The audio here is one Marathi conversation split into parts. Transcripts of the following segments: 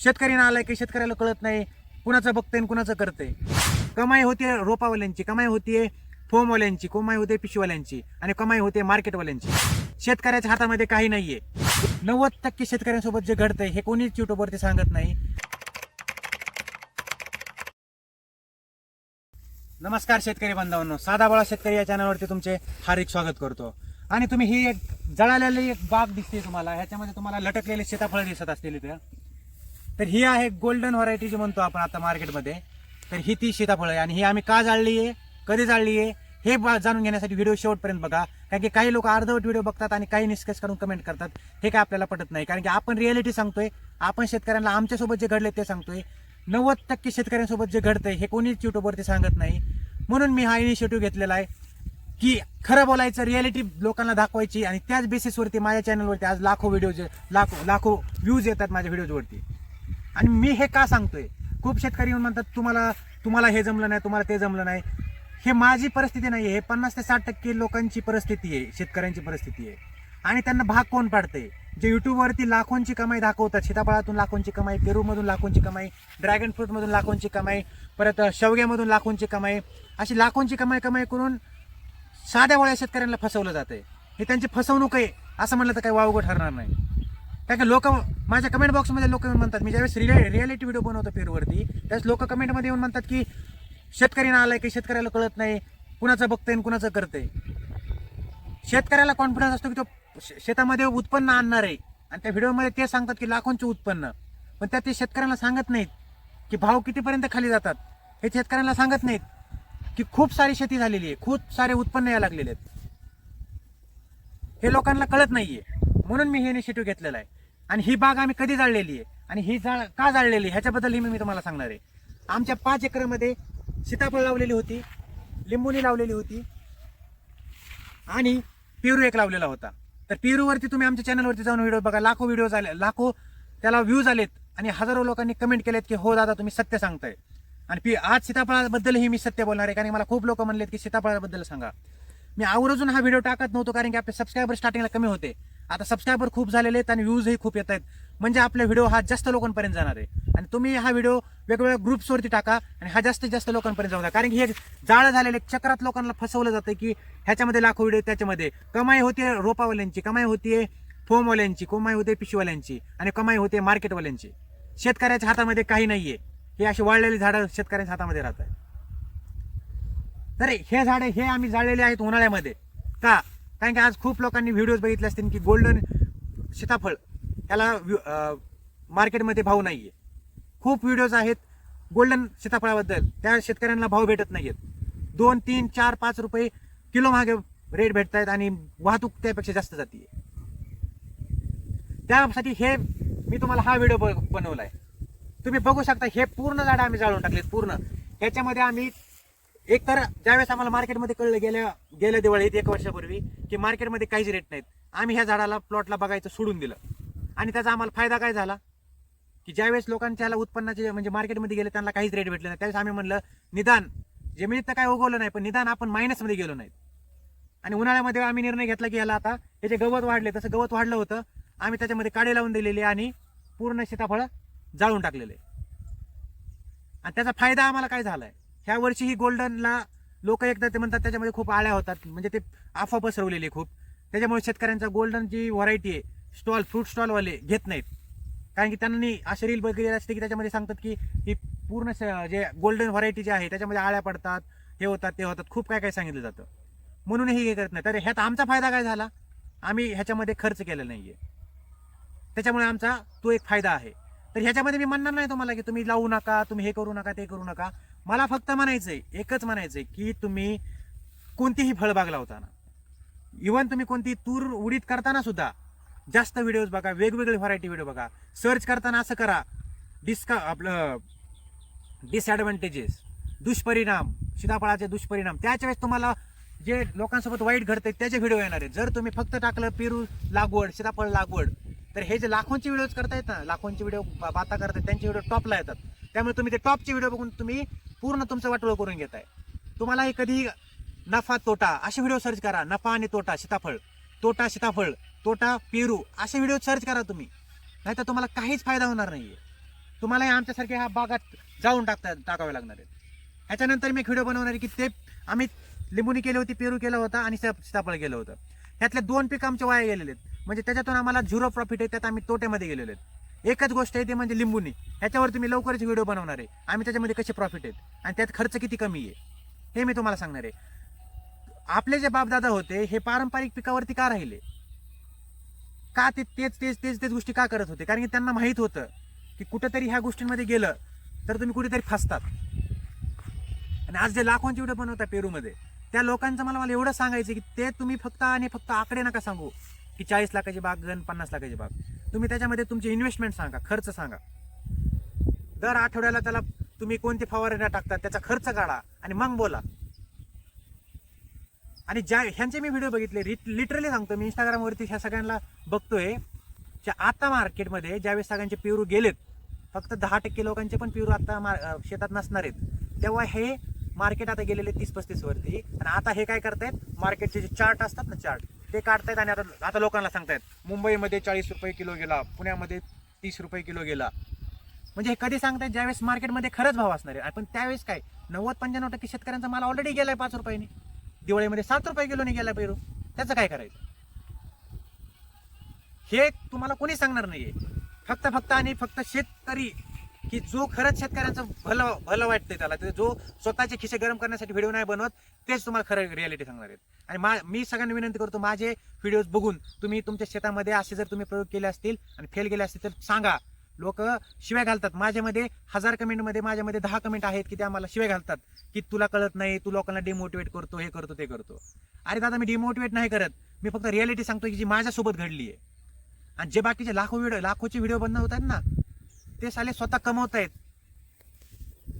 शेतकरी आलाय की शेतकऱ्याला कळत नाही कुणाचं बघतंय कुणाचं करतंय. कमाई होते रोपावाल्यांची, कमाई होतीये फोमवाल्यांची, कमाई होते पिशवाल्यांची आणि कमाई होते मार्केटवाल्यांची. शेतकऱ्याच्या हातामध्ये काही नाहीये. 90% शेतकऱ्यांसोबत जे घडतंय हे कोणीच युट्यूबवरती सांगत नाही. नमस्कार शेतकरी बांधवांनो, साधा बाळा शेतकरी या चॅनलवरती तुमचे हार्दिक स्वागत करतो. आणि तुम्ही ही एक जळालेली एक बाग दिसते तुम्हाला, ह्याच्यामध्ये तुम्हाला लटकलेले सीताफळ दिसत असतील इथे. तर ही आहे गोल्डन व्हरायटी जी म्हणतो आपण आता मार्केटमध्ये. तर ही ती सीताफळ आहे आणि ही आम्ही का जाळली आहे, कधी जाळली आहे हे जाणून घेण्यासाठी व्हिडिओ शेवटपर्यंत बघा. कारण की काही लोक अर्धवट व्हिडिओ बघतात आणि काही निष्कर्ष करून कमेंट करतात. हे काय आपल्याला पटत नाही, कारण की आपण रियालिटी सांगतोय. आपण शेतकऱ्यांना आमच्यासोबत जे घडले ते सांगतोय. 90% शेतकऱ्यांसोबत जे घडतंय हे कोणीच युट्यूबवरती सांगत नाही. म्हणून मी हा इनिशिएटिव्ह घेतलेला आहे की खरं बोलायचं, रियालिटी लोकांना दाखवायची. आणि त्याच बेसिसवरती माझ्या चॅनलवरती आज लाखो व्हिडिओज, लाखो व्ह्यूज येतात माझ्या व्हिडिओजवरती. आणि मी हे का सांगतोय, खूप शेतकरी येऊन म्हणतात तुम्हाला हे जमलं नाही, तुम्हाला ते जमलं नाही. हे माझी परिस्थिती नाही आहे, हे 50 ते 60% लोकांची परिस्थिती आहे, शेतकऱ्यांची परिस्थिती आहे. आणि त्यांना भाग कोण पाडते? जे युट्यूबवरती लाखोंची कमाई दाखवतात, सीताफळातून लाखोंची कमाई, पेरूमधून लाखोंची कमाई, ड्रॅगन फ्रूटमधून लाखोंची कमाई, परत शेवग्यामधून लाखोंची कमाई, अशी लाखोंची कमाई करून साध्या वळ्या शेतकऱ्यांना फसवलं जातंय. हे त्यांची फसवणूक आहे असं म्हणलं तर काही वावगं ठरणार नाही. कारण की लोक माझ्या कमेंट बॉक्समध्ये लोक येऊन म्हणतात, मी ज्यावेळेस रियालिटी व्हिडिओ बनवतो पेरूवरती, त्यावेळेस लोक कमेंटमध्ये येऊन म्हणतात की शेतकरी आलाय की शेतकऱ्याला कळत नाही कुणाचं बघतंय कुणाचं करतंय. शेतकऱ्याला कॉन्फिडन्स असतो की तो शेतामध्ये उत्पन्न आणणार आहे आणि त्या व्हिडिओमध्ये ते सांगतात की लाखोंचे उत्पन्न, पण त्यात ते शेतकऱ्यांना सांगत नाहीत की भाव कितीपर्यंत खाली जातात. हे शेतकऱ्यांना सांगत नाहीत की खूप सारी शेती झालेली आहे, खूप सारे उत्पन्न यायला लागलेले आहेत. हे लोकांना कळत नाहीये. म्हणून मी हे इनिशिएटिव्ह घेतलेला आहे. आणि ही बाग आम्ही कधी जाळलेली आहे आणि ही का जाळलेली ह्याच्याबद्दल मी तुम्हाला सांगणार आहे. आमच्या 5 एकरमध्ये सीताफळ लावलेली होती, लिंबुनी लावलेली होती आणि पेरू एक लावलेला होता. तर पेरूवरती तुम्ही आमच्या चॅनलवरती जाऊन व्हिडिओ बघा, लाखो व्हिडिओ झाले, लाखो त्याला व्ह्यूज आलेत आणि हजारो लोकांनी कमेंट केलेत की हो दादा तुम्ही सत्य सांगताय. आणि आज सीताफळाबद्दलही मी सत्य बोलणार आहे, कारण मला खूप लोक म्हणलेत की सीताफळाबद्दल सांगा. मी आवर्जून हा व्हिडिओ टाकत नव्हतो कारण की आपले सबस्क्रायबर स्टार्टिंगला कमी होते. आता सबस्क्रायबर खूप झालेले आहेत आणि व्ह्यूजही खूप येत आहेत, म्हणजे आपला व्हिडिओ हा जास्त लोकांपर्यंत जाणार आहे. आणि तुम्ही हा व्हिडिओ वेगवेगळ्या ग्रुप्सवरती टाका आणि हा जास्तीत जास्त लोकांपर्यंत जाऊ द्या. कारण की हे जाळं झालेले चक्रात लोकांना फसवलं जातं की ह्याच्यामध्ये लाखो व्हिडिओ, त्याच्यामध्ये कमाई होते रोपावाल्यांची, कमाई होते फोमवाल्यांची, कमाई होते पिशवाल्यांची आणि कमाई होते मार्केटवाल्यांची. शेतकऱ्याच्या हातामध्ये काही नाहीये. हे अशी वाळलेली झाडं शेतकऱ्यांच्या हातामध्ये राहत आहेत. तर हे झाडं हे आम्ही जाळलेले आहेत उन्हाळ्यामध्ये. का? कारण की आज खूप लोकांनी व्हिडिओज बघितले असतील की गोल्डन सीताफळ त्याला मार्केटमध्ये भाव नाहीये. खूप व्हिडिओज आहेत गोल्डन सीताफळाबद्दल, त्या शेतकऱ्यांना भाव भेटत नाहीयेत. 2, 3, 4, 5 रुपये किलो मागे रेट भेटत आहेत आणि वाहतूक त्यापेक्षा जास्त जाते. त्यासाठी हे मी तुम्हाला हा व्हिडिओ बनवलाय. तुम्ही बघू शकता हे पूर्ण झाडं आम्ही जाळून टाकलेत पूर्ण. ह्याच्यामध्ये आम्ही एक तर ज्यावेळेस आम्हाला मार्केटमध्ये कळलं गेल्या दिवाळीत 1 वर्षापूर्वी की मार्केटमध्ये काहीच रेट नाहीत, आम्ही ह्या झाडाला प्लॉटला बघायचं सोडून दिलं. आणि त्याचा आम्हाला फायदा काय झाला की ज्यावेळेस लोकांच्या उत्पन्नाचे म्हणजे मार्केटमध्ये गेले त्यांना काहीच रेट भेटले नाही, त्यावेळेस आम्ही म्हणलं निदान जमिनीत तर काय उगवलं नाही पण निदान आपण मायनसमध्ये गेलो नाहीत. आणि उन्हाळ्यामध्ये आम्ही निर्णय घेतला की याला आता त्याचे गवत वाढले, तसं गवत वाढलं होतं, आम्ही त्याच्यामध्ये काडे लावून दिलेले आणि पूर्ण सीताफळ जाळून टाकलेले. आणि त्याचा फायदा आम्हाला काय झालाय, ह्या वर्षी ही गोल्डनला लोक एकदा ते म्हणतात त्याच्यामध्ये खूप आळ्या होतात, म्हणजे ते अफवा पसरवलेली खूप. त्याच्यामुळे शेतकऱ्यांचा गोल्डन जी व्हरायटी आहे स्टॉल, फ्रूट स्टॉलवाले घेत नाहीत. कारण की त्यांनी असे रील बघितले असते की त्याच्यामध्ये सांगतात की ही पूर्ण जे गोल्डन व्हरायटी जी आहे त्याच्यामध्ये आळ्या पडतात, हे होतात ते होतात, खूप काय काय सांगितलं जातं. म्हणूनही हे करत नाही. तर ह्यात आमचा फायदा काय झाला, आम्ही ह्याच्यामध्ये खर्च केला नाहीये, त्याच्यामुळे आमचा तो एक फायदा आहे. तर ह्याच्यामध्ये मी म्हणणार नाही तुम्हाला की तुम्ही लावू नका, तुम्ही हे करू नका, ते करू नका. मला फक्त म्हणायचंय, एकच म्हणायचंय की तुम्ही कोणतीही फळबाग लावताना, इव्हन तुम्ही कोणती तूर उडीद करताना सुद्धा जास्त व्हिडिओज बघा, वेगवेगळे व्हरायटी व्हिडिओ बघा. सर्च करताना असं करा आपलं डिसएडव्हान्टेजेस, दुष्परिणाम, सीताफळाचे दुष्परिणाम. त्याच्या वेळेस तुम्हाला जे लोकांसोबत वाईट घडतंय त्याचे व्हिडिओ येणार आहेत. जर तुम्ही फक्त टाकलं पेरू लागवड, सीताफळ लागवड, तर हे जे लाखोंचे व्हिडिओज करतायत ना, लाखोंचे व्हिडिओ बाता करतायत, त्यांचे व्हिडिओ टॉपला येतात. त्यामुळे तुम्ही ते टॉपचे व्हिडिओ बघून तुम्ही पूर्ण तुमचं वाटोळं करून घेताय. तुम्हालाही कधी नफा तोटा असे व्हिडिओ सर्च करा, नफा आणि तोटा सीताफळ, तोटा सीताफळ, तोटा पेरू, असे व्हिडिओ सर्च करा तुम्ही, नाहीतर तुम्हाला काहीच फायदा होणार नाहीये. तुम्हालाही आमच्यासारखे ह्या बागात जाऊन टाकावे लागणार आहेत. ह्याच्यानंतर मी एक व्हिडिओ बनवणार आहे की ते आम्ही लिंबुनी केली होती, पेरू केलं होतं आणि सीताफळ केलं होतं. ह्यातले 2 पिकं आमचे वाया गेलेले आहेत, म्हणजे त्याच्यातून आम्हाला 0 प्रॉफिट आहे, त्यात आम्ही तोट्यामध्ये गेलेलो आहेत. एकच गोष्ट आहे ते म्हणजे लिंबुनी. ह्याच्यावरती मी लवकरच व्हिडिओ बनवणार आहे, आम्ही त्याच्यामध्ये कसे प्रॉफिट आहेत आणि त्यात खर्च किती कमी आहे हे मी तुम्हाला सांगणार आहे. आपले जे बापदादा होते हे पारंपरिक पिकावरती का राहिले, का तेच गोष्टी का करत होते? कारण की त्यांना माहित होतं की कुठेतरी ह्या गोष्टींमध्ये गेलं तर तुम्ही कुठेतरी फसतात. आणि आज जे लाखोंची व्हिडिओ बनवता पेरूमध्ये, त्या लोकांचं मला एवढं सांगायचं की ते तुम्ही फक्त आकडे नका सांगू की 40 लाखाची बाग गण 50 लाखाची बाग. तुम्ही त्याच्यामध्ये तुमची इन्व्हेस्टमेंट सांगा, खर्च सांगा. दर आठवड्याला त्याला तुम्ही कोणते फवारण्या टाकतात त्याचा खर्च काढा आणि मग बोला. आणि ह्यांचे मी व्हिडिओ बघितले, लिटरली सांगतो, मी इंस्टाग्रामवरती ह्या सगळ्यांना बघतोय. आता मार्केटमध्ये ज्यावेळेस सगळ्यांचे पेरू गेलेत, फक्त 10% लोकांचे पण पेरू आता शेतात नसणार आहेत, तेव्हा हे मार्केट आता गेलेले 30-35 वरती. आणि आता हे काय करतायत, मार्केटचे जे चार्ट असतात ना, चार्ट ते काढतायत आणि आता लोकांना सांगतायत मुंबईमध्ये 40 रुपये किलो गेला, पुण्यामध्ये 30 रुपये किलो गेला. म्हणजे हे कधी सांगतायत, ज्यावेळेस मार्केटमध्ये खरंच भाव असणार आहे. पण त्यावेळेस काय 90-95% शेतकऱ्यांचा माल ऑलरेडी गेलाय 5 रुपयाने. दिवाळीमध्ये 7 रुपये किलोने गेला पेरू, त्याचं काय करायचं हे तुम्हाला कोणी सांगणार नाहीये. फक्त शेतकरी की जो खरंच शेतकऱ्यांचं भलं वाटतंय त्याला, जो स्वतःचे खिसे गरम करण्यासाठी व्हिडिओ नाही बनवत, तेच तुम्हाला खरं रियालिटी सांगणार आहेत. आणि मी सगळ्यांना विनंती करतो, माझे व्हिडिओज बघून तुम्ही तुमच्या शेतामध्ये असे जर तुम्ही प्रयोग केले असतील आणि फेल गेले असतील तर सांगा. लोक शिव्या घालतात माझ्यामध्ये, 1000 कमेंटमध्ये माझ्यामध्ये 10 कमेंट आहेत की ते आम्हाला शिव्या घालतात की तुला कळत नाही, तू लोकांना डिमोटिवेट करतो, हे करतो ते करतो. अरे दादा, मी डिमोटिवेट नाही करत, मी फक्त रियालिटी सांगतो की जी माझ्यासोबत घडली आहे. आणि जे बाकीचे लाखोचे व्हिडिओ बंद होत आहेत ना, ते साले स्वतः कमवत आहेत.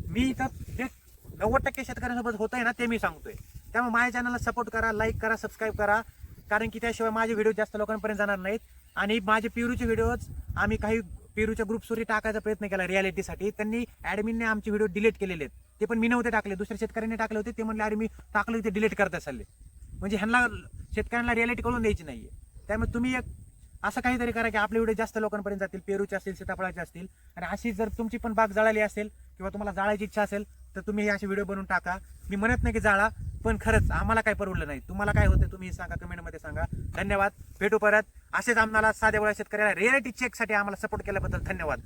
मी इथं जे 90% शेतकऱ्यांसोबत होत आहे ना, ते मी सांगतोय. त्यामुळे माझ्या चॅनलला सपोर्ट करा, लाईक करा, सबस्क्राईब करा, कारण की त्याशिवाय माझे व्हिडिओ जास्त लोकांपर्यंत जाणार नाहीत. आणि माझे पेरूचे व्हिडिओज आम्ही काही पेरूच्या ग्रुप्सवरती टाकायचा प्रयत्न केला रियालिटीसाठी. त्यांनी ॲडमिनने आमचे व्हिडिओ डिलीट केलेले आहेत. ते पण मी नव्हते टाकले, दुसऱ्या शेतकऱ्यांनी टाकले होते. ते म्हणले अरे मी टाकले, ते डिलीट करता चालले. म्हणजे ह्यांना शेतकऱ्यांना रियालिटी कळून द्यायची नाहीये. त्यामुळे तुम्ही एक असं काहीतरी करा की आपले व्हिडिओ जास्त लोकांपर्यंत जातील, पेरूचे असतील, सीताफळाचे असतील. आणि अशी जर तुमची पण बाग जाळाली असेल किंवा तुम्हाला जाळायची इच्छा असेल तर तुम्ही हे असे व्हिडिओ बनवून टाका. मी म्हणत नाही की जाळा, पण खरंच आम्हाला काय परवडलं नाही. तुम्हाला काय होतं तुम्ही सांगा, कमेंटमध्ये सांगा. धन्यवाद, भेटू परत. असेच आम्हाला साध्या वेळा शेतकऱ्याला रियालिटी चेकसाठी आम्हाला सपोर्ट केल्याबद्दल धन्यवाद.